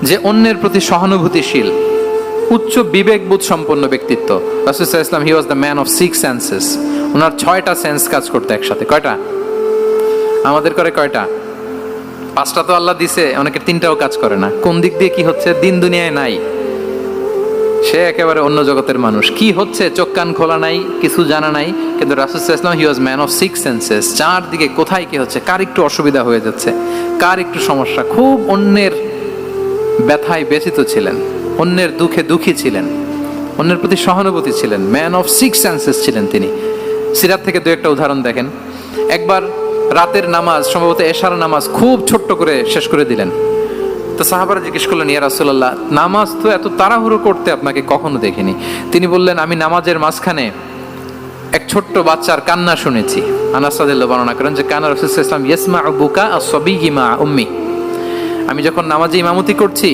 যে অন্যের প্রতি সহানুভূতিশীল, উচ্চ বিবেকবোধ সম্পন্ন ব্যক্তিত্ব। রাসূল সাল্লাল্লাহু আলাইহি ওয়াসাল্লাম he was the man of 6 senses. ওনার 6টা সেন্স কাজ করতে একসাথে। কয়টা? আমাদের করে কয়টা? 5টা তো আল্লাহ দিছে, অনেকের 3টাও কাজ করে না। কোন দিক দিয়ে কি হচ্ছে দিন দুনিয়ায় নাই, সে একেবারে অন্য জগতের মানুষ। কি হচ্ছে চোখ কান খোলা নাই, কিছু জানা নাই। কিন্তু রাসূল সাল্লাল্লাহু আলাইহি ওয়াসাল্লাম he was man of 6 senses. চারদিকে কোথায় কি হচ্ছে, কার একটু অসুবিধা হয়ে যাচ্ছে, কার একটু সমস্যা, খুব অন্যের ব্যথায় ব্যথিত ছিলেন, অন্যের দুঃখে দুঃখী ছিলেন, অন্যের প্রতি সহানুভূতি ছিলেন, ম্যান অফ 6 সেন্সেস ছিলেন তিনি। সিরাত থেকে দু একটা উদাহরণ দেখেন। একবার রাতের নামাজ, সম্ভবত এশার নামাজ, খুব ছোট্ট করে শেষ করে দিলেন। তো সাহাবারা জিজ্ঞেস করলেন, ইয়া রাসূলুল্লাহ, নামাজ তো এত তাড়াহুড়ো করতে আপনাকে কখনো দেখিনি। তিনি বললেন, আমি নামাজের মাঝখানে এক ছোট্ট বাচ্চার কান্না শুনেছি। আনাস রাদিয়াল্লাহু বর্ণনা করেন যে কানা রাসূলুল্লাহ সাল্লাল্লাহু আলাইহি ওয়াসাল্লাম ইয়াসমাউ বুকা আস-সাবিয়্যি মা উম্মি। আমি যখন নামাজে ইমামতি করছি,